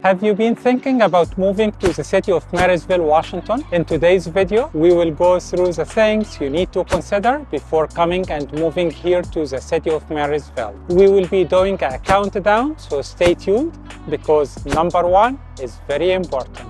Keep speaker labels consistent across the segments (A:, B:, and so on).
A: Have you been thinking about moving to the city of Marysville, Washington? In today's video, we will go through the things you need to consider before coming and moving here to the city of Marysville. We will be doing a countdown, so stay tuned because number one is very important.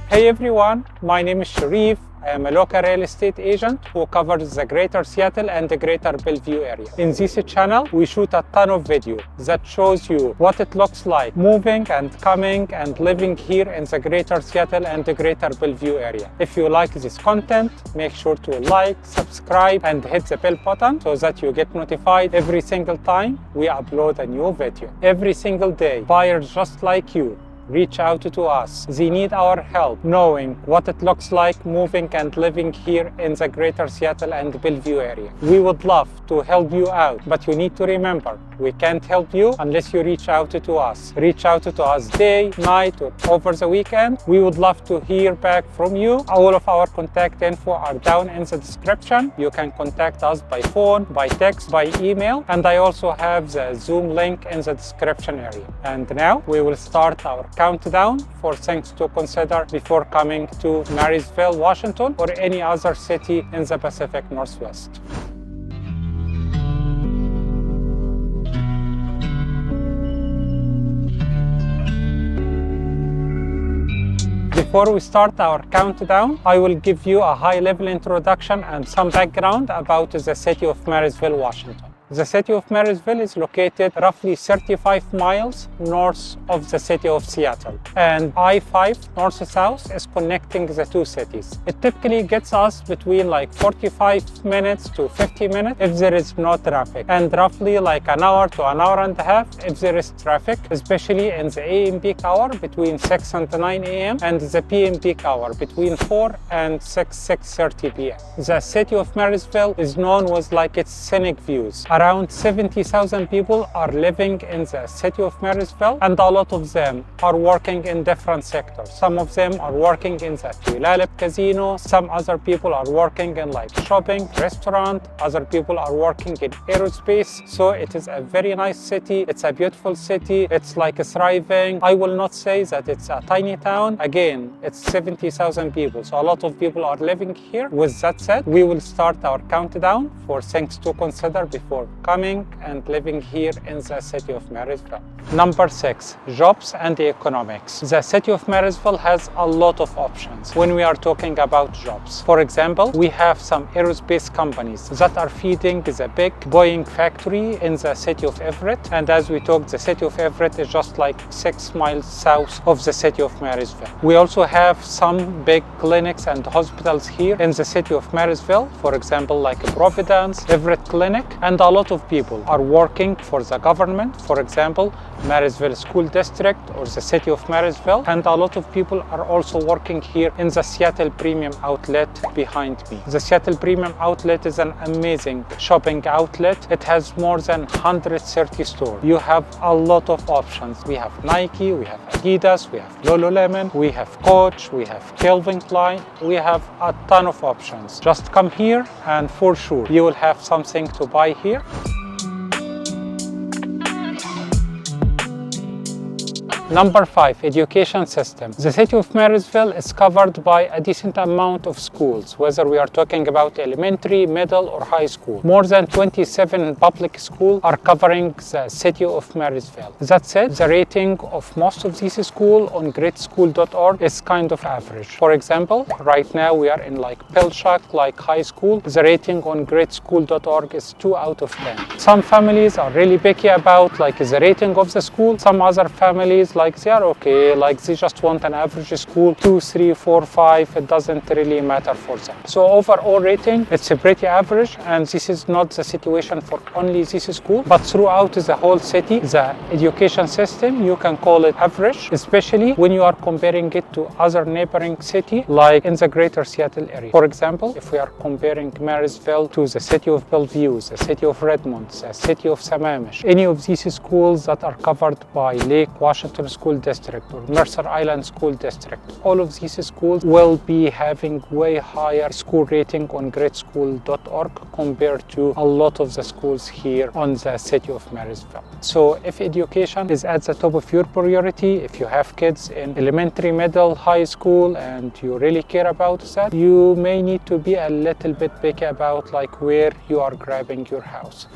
A: Hey everyone, my name is Sherief. I am a local real estate agent who covers the Greater Seattle and the Greater Bellevue area. In this channel, we shoot a ton of video that shows you what it looks like moving and coming and living here in the Greater Seattle and the Greater Bellevue area. If you like this content, make sure to like, subscribe, and hit the bell button so that you get notified every single time we upload a new video. Every single day, buyers just like you reach out to us. They need our help knowing what it looks like moving and living here in the Greater Seattle and Bellevue area. We would love to help you out, but you need to remember, we can't help you unless you reach out to us. Reach out to us day, night, or over the weekend. We would love to hear back from you. All of our contact info are down in the description. You can contact us by phone, by text, by email, and I also have the Zoom link in the description area. And now we will start our countdown for things to consider before coming to Marysville, Washington, or any other city in the Pacific Northwest. Before we start our countdown, I will give you a high-level introduction and some background about the city of Marysville, Washington. The city of Marysville is located roughly 35 miles north of the city of Seattle, and I-5 north-south is connecting the two cities. It typically gets us between like 45 minutes to 50 minutes if there is no traffic, and roughly like an hour to an hour and a half if there is traffic, especially in the AM peak hour between 6 and 9 a.m. and the PM peak hour between 4 and 6:30 p.m. The city of Marysville is known with like its scenic views. Around 70,000 people are living in the city of Marysville, and a lot of them are working in different sectors. Some of them are working in the Tulalip Casino, some other people are working in like shopping, restaurant, other people are working in aerospace. So it is a very nice city. It's a beautiful city. It's like thriving. I will not say that it's a tiny town. Again, it's 70,000 people. So a lot of people are living here. With that said, we will start our countdown for things to consider before coming and living here in the city of Marysville. Number 6, jobs and economics. The city of Marysville has a lot of options when we are talking about jobs. For example, we have some aerospace companies that are feeding the big Boeing factory in the city of Everett. And as we talked, the city of Everett is just like 6 miles south of the city of Marysville. We also have some big clinics and hospitals here in the city of Marysville. For example, like Providence, Everett Clinic, and a lot of people are working for the government, for example, Marysville School District or the city of Marysville, and a lot of people are also working here in the Seattle Premium Outlet behind me. The Seattle Premium Outlet is an amazing shopping outlet. It has more than 130 stores. You have a lot of options. We have Nike, we have Adidas, we have Lululemon, we have Coach, we have Calvin Klein. We have a ton of options. Just come here and for sure you will have something to buy here. Number 5, education system. The city of Marysville is covered by a decent amount of schools, whether we are talking about elementary, middle, or high school. More than 27 public schools are covering the city of Marysville. That said, the rating of most of these schools on greatschool.org is kind of average. For example, right now we are in like Pilchuck, like high school. The rating on greatschool.org is 2 out of 10. Some families are really picky about like the rating of the school. Some other families like they are okay, like they just want an average school, 2, 3, 4, 5, it doesn't really matter for them. So overall rating, it's a pretty average, and this is not the situation for only this school, but throughout the whole city, the education system, you can call it average, especially when you are comparing it to other neighboring city, like in the Greater Seattle area. For example, if we are comparing Marysville to the city of Bellevue, the city of Redmond, the city of Snohomish, any of these schools that are covered by Lake Washington School District or Mercer Island School District, all of these schools will be having way higher school rating on greatschool.org compared to a lot of the schools here on the city of Marysville. So if education is at the top of your priority, if you have kids in elementary, middle, high school, and you really care about that, you may need to be a little bit picky about like where you are grabbing your house.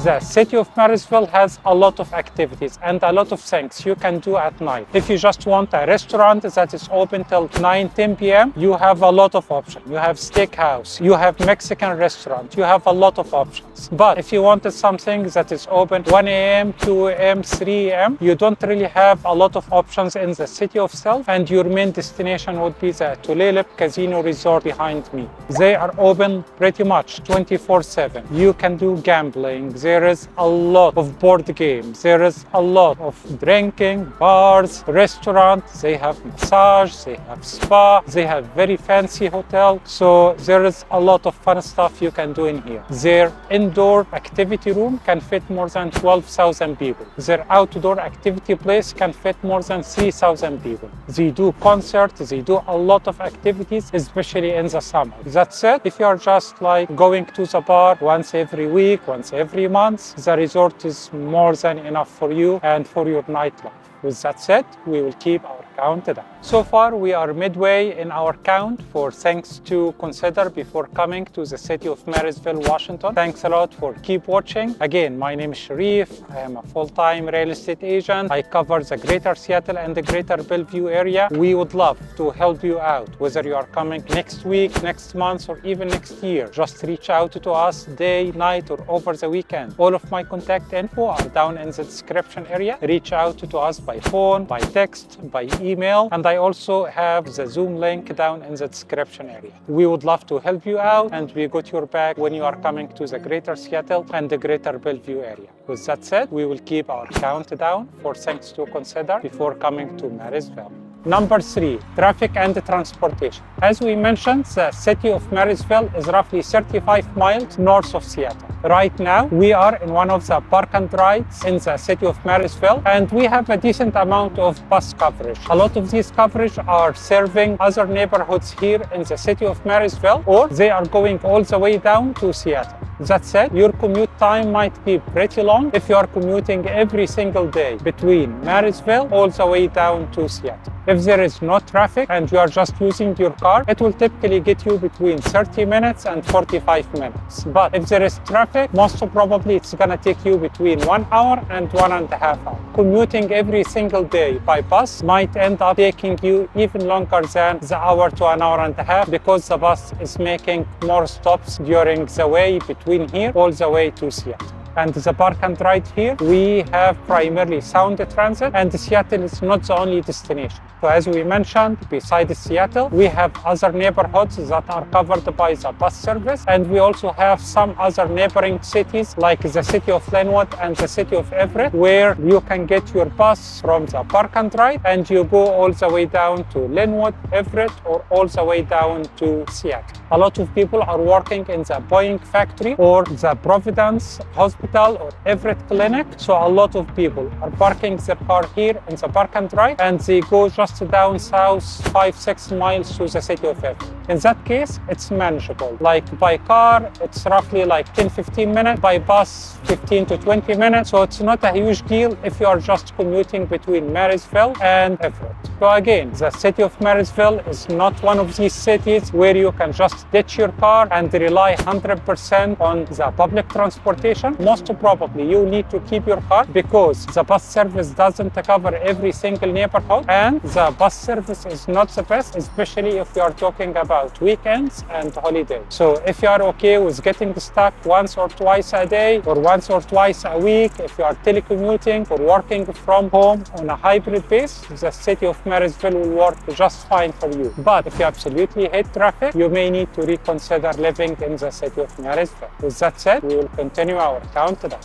A: The city of Marysville has a lot of activities and a lot of things you can do at night. If you just want a restaurant that is open till 9-10 p.m., you have a lot of options. You have steakhouse, you have Mexican restaurant, you have a lot of options. But if you wanted something that is open 1 a.m., 2 a.m., 3 a.m., you don't really have a lot of options in the city itself, and your main destination would be the Tulip Casino Resort behind me. They are open pretty much 24/7. You can do gambling. There is a lot of board games. There is a lot of drinking, bars, restaurants. They have massage, they have spa, they have very fancy hotel. So there is a lot of fun stuff you can do in here. Their indoor activity room can fit more than 12,000 people. Their outdoor activity place can fit more than 3,000 people. They do concerts, they do a lot of activities, especially in the summer. That said, if you are just like going to the bar once every week, once every month, the resort is more than enough for you and for your nightlife. With that said, we will keep our count down. So far, we are midway in our count for things to consider before coming to the city of Marysville, Washington. Thanks a lot for keep watching. Again, my name is Sherief. I am a full-time real estate agent. I cover the Greater Seattle and the Greater Bellevue area. We would love to help you out, whether you are coming next week, next month, or even next year. Just reach out to us day, night, or over the weekend. All of my contact info are down in the description area. Reach out to us by phone, by text, by email, and I also have the Zoom link down in the description area. We would love to help you out, and we got your back when you are coming to the Greater Seattle and the Greater Bellevue area. With that said, we will keep our count down for things to consider before coming to Marysville. Number 3, traffic and transportation. As we mentioned, the city of Marysville is roughly 35 miles north of Seattle. Right now, we are in one of the park and rides in the city of Marysville, and we have a decent amount of bus coverage. A lot of these coverage are serving other neighborhoods here in the city of Marysville, or they are going all the way down to Seattle. That said, your commute time might be pretty long if you are commuting every single day between Marysville all the way down to Seattle. If there is no traffic and you are just using your car, it will typically get you between 30 minutes and 45 minutes. But if there is traffic, most probably it's gonna take you between 1 hour and 1.5 hours. Commuting every single day by bus might end up taking you even longer than the hour to an hour and a half, because the bus is making more stops during the way between here all the way to Seattle. And the park and ride here, we have primarily Sound Transit, and Seattle is not the only destination. So as we mentioned, besides Seattle, we have other neighborhoods that are covered by the bus service, and we also have some other neighboring cities like the city of Linwood and the city of Everett, where you can get your bus from the park and ride and you go all the way down to Linwood, Everett, or all the way down to Seattle. A lot of people are working in the Boeing factory or the Providence Hospital or Everett Clinic, so a lot of people are parking their car here in the park and ride, and they go just down south 5-6 miles to the city of Everett. In that case, it's manageable. Like by car, it's roughly like 10-15 minutes. By bus, 15 to 20 minutes. So it's not a huge deal if you are just commuting between Marysville and Everett. So again, the city of Marysville is not one of these cities where you can just ditch your car and rely 100% on the public transportation. Most probably you need to keep your car because the bus service doesn't cover every single neighborhood, and the bus service is not the best, especially if you are talking about weekends and holidays. So if you are okay with getting stuck once or twice a day or once or twice a week, if you are telecommuting or working from home on a hybrid base, the city of Marysville will work just fine for you. But if you absolutely hate traffic, you may need to reconsider living in the city of Marysville. With that said, we will continue our countdown.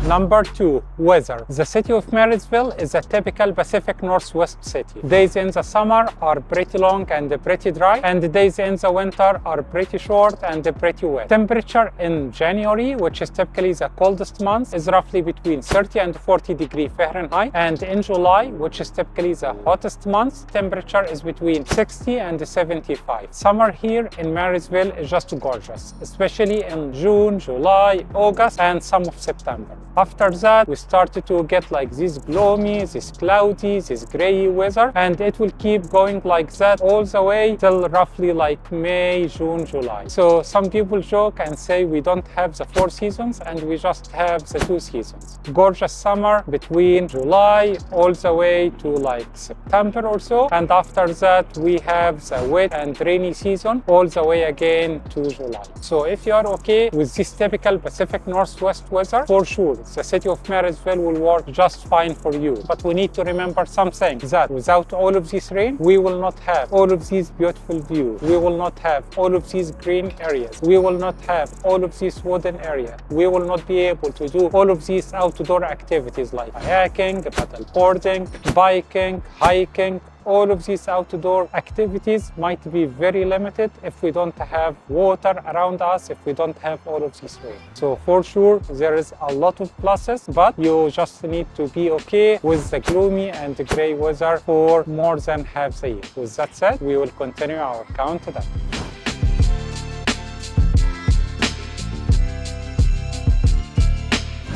A: Number 2, weather. The city of Marysville is a typical Pacific Northwest city. Days in the summer are pretty long and pretty dry, and the days in the winter are pretty short and pretty wet. Temperature in January, which is typically the coldest month, is roughly between 30 and 40 degrees Fahrenheit, and in July, which is typically the hottest month, temperature is between 60 and 75. Summer here in Marysville is just gorgeous, especially in June, July, August, and some of September. After that, we started to get like this gloomy, this cloudy, this gray weather, and it will keep going like that all the way till roughly like May, June, July. So some people joke and say we don't have the 4 seasons and we just have the 2 seasons. Gorgeous summer between July all the way to like September or so, and after that we have the wet and rainy season all the way again to July. So if you are okay with this typical Pacific Northwest weather, for sure the city of Marysville will work just fine for you. But we need to remember something, that without all of this rain, we will not have all of these beautiful views. We will not have all of these green areas. We will not have all of these wooden areas. We will not be able to do all of these outdoor activities like kayaking, paddleboarding, biking, hiking. All of these outdoor activities might be very limited if we don't have water around us, if we don't have all of this rain. So for sure, there is a lot of pluses, but you just need to be okay with the gloomy and the gray weather for more than half the year. With that said, we will continue our countdown.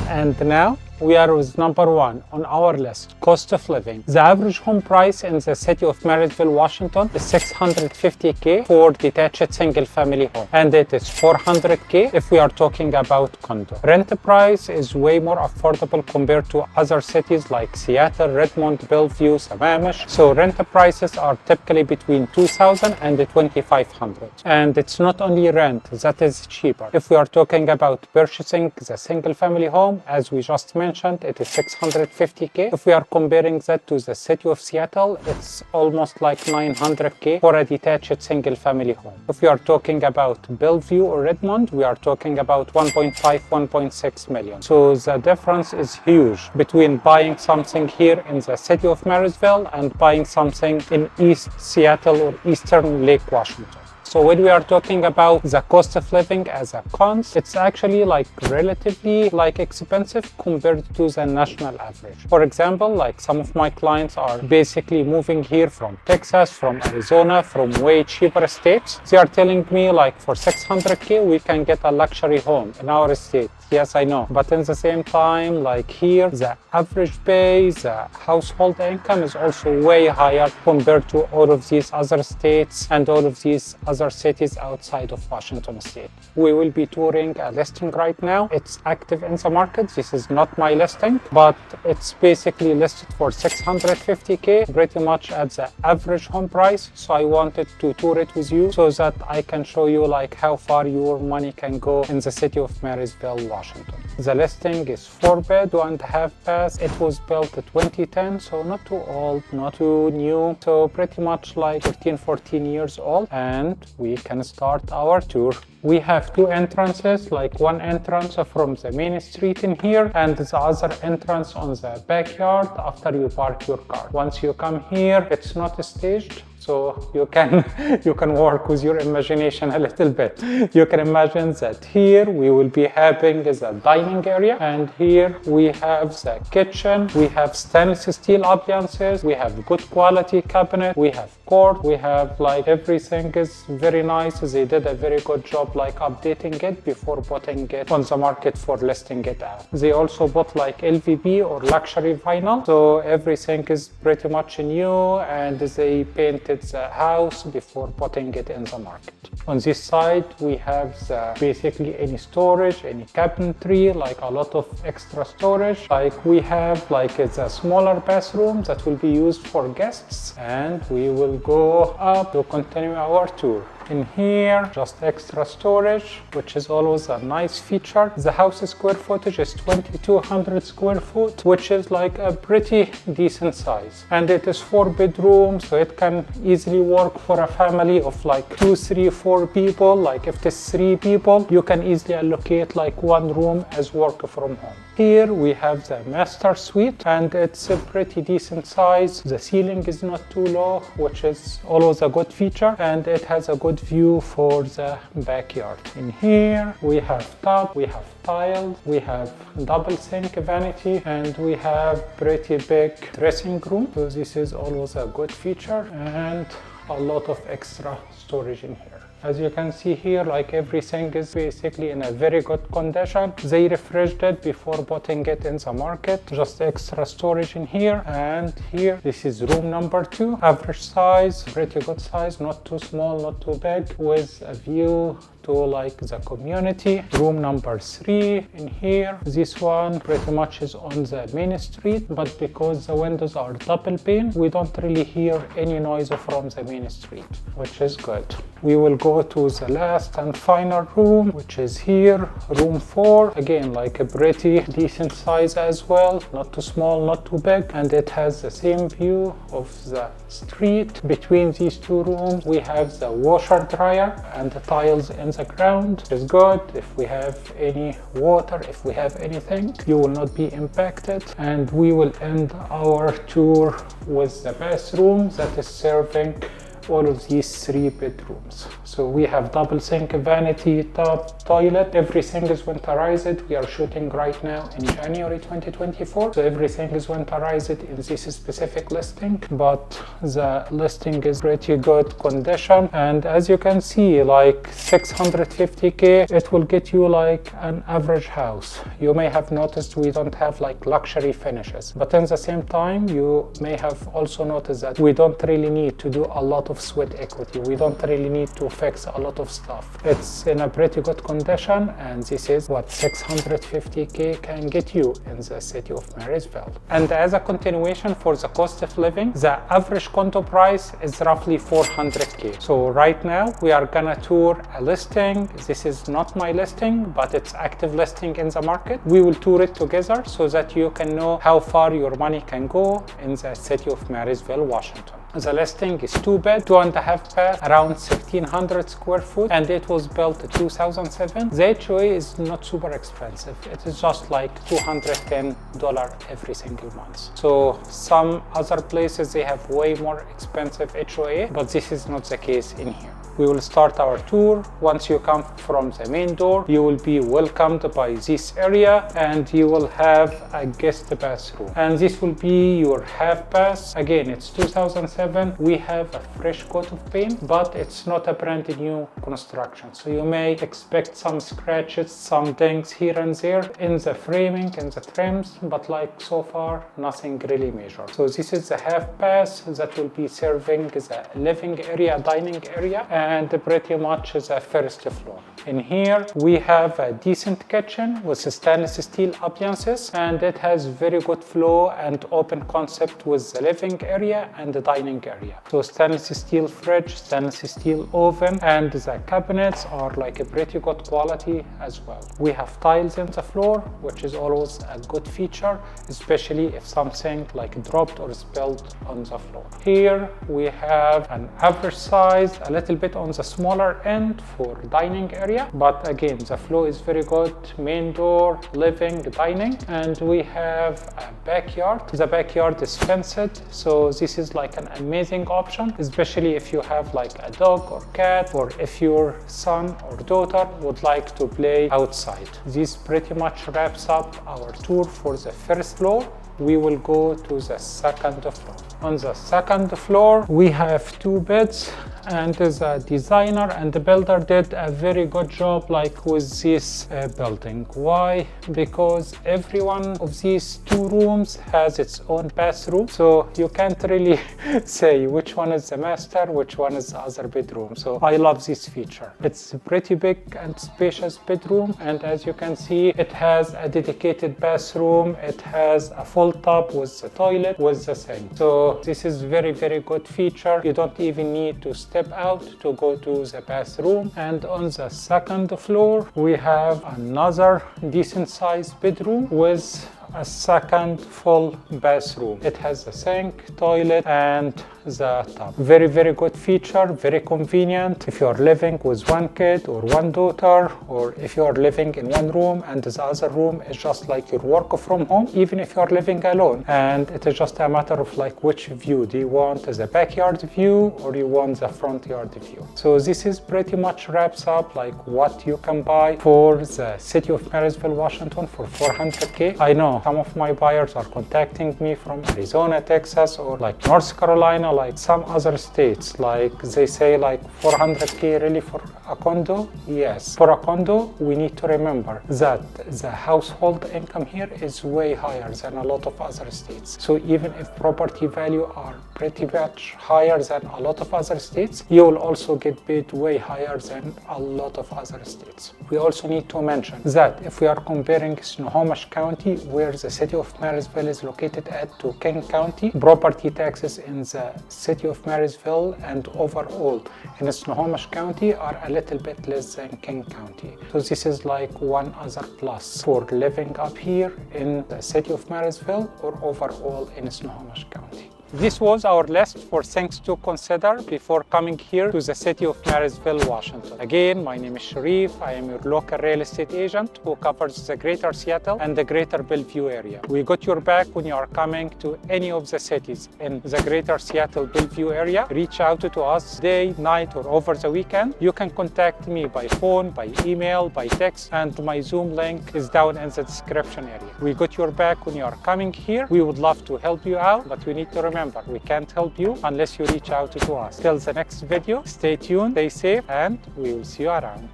A: And now, we are with number 1 on our list, cost of living. The average home price in the city of Marysville, Washington is $650K for detached single-family home, and it is $400K if we are talking about condo. Rent price is way more affordable compared to other cities like Seattle, Redmond, Bellevue, Snohomish. So rent prices are typically between $2,000 and $2,500. And it's not only rent that is cheaper. If we are talking about purchasing the single-family home, as we just mentioned, it is $650K. If we are comparing that to the city of Seattle, it's almost like $900K for a detached single-family home. If we are talking about Bellevue or Redmond, we are talking about 1.5, 1.6 million. So the difference is huge between buying something here in the city of Marysville and buying something in East Seattle or Eastern Lake Washington. So when we are talking about the cost of living as a cons, it's actually like relatively like expensive compared to the national average. For example, like some of my clients are basically moving here from Texas, from Arizona, from way cheaper states. They are telling me like for $600K, we can get a luxury home in our state. Yes, I know. But in the same time, like here, the average pay, the household income is also way higher compared to all of these other states and all of these other cities outside of Washington state. We will be touring a listing right now. It's active in the market. This is not my listing, but it's basically listed for $650K, pretty much at the average home price. So I wanted to tour it with you so that I can show you like how far your money can go in the city of Marysville, Washington. The listing is 4-bed, 2.5 baths. It was built in 2010, so not too old, not too new. So pretty much like 13, 14 years old, and we can start our tour. We have 2 entrances, like one entrance from the main street in here and the other entrance on the backyard after you park your car. Once you come here, it's not staged, so you can work with your imagination a little bit. You can imagine that here we will be having the dining area, and here we have the kitchen. We have stainless steel appliances. We have good quality cabinet. We have court. We have like everything is very nice. They did a very good job like updating it before putting it on the market for listing it out. They also bought like LVP or luxury vinyl, so everything is pretty much new, and they painted the house before putting it in the market. On this side, we have basically any storage, any cabinetry, like a lot of extra storage. Like we have like it's a smaller bathroom that will be used for guests, and we will go up to continue our tour. In here, just extra storage, which is always a nice feature. The house square footage is 2,200 square foot, which is like a pretty decent size. And it is 4 bedrooms, so it can easily work for a family of like 2, 3, 4 4 people, like if there's 3 people, you can easily allocate like one room as work from home. Here we have the master suite, and it's a pretty decent size. The ceiling is not too low, which is always a good feature, and it has a good view for the backyard. In here we have tub, we have tiles, we have double sink vanity, and we have pretty big dressing room. So this is always a good feature, and a lot of extra storage in here. As you can see here, like everything is basically in a very good condition. They refreshed it before putting it in the market. Just extra storage in here. And here, this is room number 2. Average size, pretty good size, not too small, not too big, with a view to like the community. Room number 3 in here. This one pretty much is on the main street, but because the windows are double pane, we don't really hear any noise from the main street, which is good. We will go to the last and final room, which is here, room 4. Again, like a pretty decent size as well, not too small, not too big, and it has the same view of the street. Between these 2 rooms, we have the washer dryer and the tiles in the ground. Is good. If we have any water, if we have anything, you will not be impacted. And we will end our tour with the bathroom that is serving all of these 3 bedrooms. So we have double sink, vanity, tub, toilet. Everything is winterized. We are shooting right now in January 2024. So everything is winterized in this specific listing, but the listing is pretty good condition. And as you can see, like 650K, it will get you like an average house. You may have noticed we don't have like luxury finishes, but in the same time, you may have also noticed that we don't really need to do a lot of sweat equity. We don't really need to fix a lot of stuff. It's in a pretty good condition, and this is what 650K can get you in the city of Marysville. And as a continuation for the cost of living, the average condo price is roughly 400K. So right now we are gonna tour a listing. This is not my listing, but it's active listing in the market. We will tour it together so that you can know how far your money can go in the city of Marysville, Washington. The listing is 2 bed, 2.5 bath, around 1,600 square foot, and it was built in 2007. The HOA is not super expensive. It is just like $210 every single month. So some other places, they have way more expensive HOA, but this is not the case in here. We will start our tour. Once you come from the main door, you will be welcomed by this area, and you will have a guest bathroom. And this will be your half bath. Again, it's 2007. We have a fresh coat of paint, but it's not a brand new construction. So you may expect some scratches, some dings here and there in the framing and the trims, but like so far, nothing really major. So this is the half bath that will be serving the living area, dining area, and pretty much the first floor. In here, we have a decent kitchen with stainless steel appliances, and it has very good flow and open concept with the living area and the dining area. So stainless steel fridge, stainless steel oven, and the cabinets are like a pretty good quality as well. We have tiles in the floor, which is always a good feature, especially if something like dropped or spilled on the floor. Here we have an average size, a little bit on the smaller end for dining area, but again the flow is very good. Main door, living, dining, and we have a backyard. The backyard is fenced, so this is like an amazing option, especially if you have like a dog or cat, or if your son or daughter would like to play outside. This pretty much wraps up our tour for the first floor. We will go to the second floor. On the second floor, we have 2 beds, and the designer and the builder did a very good job like with this building. Why? Because every one of these 2 rooms has its own bathroom, so you can't really say which one is the master, which one is the other bedroom. So I love this feature. It's a pretty big and spacious bedroom, and as you can see, it has a dedicated bathroom. It has a full tub with the toilet, with the sink. So this is very, very good feature. You don't even need to step out to go to the bathroom. And on the second floor, we have another decent sized bedroom with a second full bathroom. It has a sink, toilet, and the tub. Very, very good feature, very convenient. If you're living with one kid or one daughter, or if you're living in one room and the other room is just like your work from home, even if you're living alone, and it is just a matter of like which view do you want, the backyard view or you want the front yard view. So this is pretty much wraps up like what you can buy for the city of Marysville, Washington for $400K. I know some of my buyers are contacting me from Arizona, Texas, or like North Carolina, like some other states. Like they say like $400K really for a condo? Yes. For a condo, we need to remember that the household income here is way higher than a lot of other states. So even if property value are pretty much higher than a lot of other states, you will also get paid way higher than a lot of other states. We also need to mention that if we are comparing Snohomish County, where the city of Marysville is located at, to King County, property taxes in the city of Marysville and overall in Snohomish County are a little bit less than King County. So this is like one other plus for living up here in the city of Marysville or overall in Snohomish County. This was our list for things to consider before coming here to the city of Marysville, Washington. Again, my name is Sherief. I am your local real estate agent who covers the Greater Seattle and the Greater Bellevue area. We got your back when you are coming to any of the cities in the Greater Seattle Bellevue area. Reach out to us day, night, or over the weekend. You can contact me by phone, by email, by text, and my Zoom link is down in the description area. We got your back when you are coming here. We would love to help you out, but we need to remember we can't help you unless you reach out to us. Till the next video, stay tuned, stay safe, and we will see you around.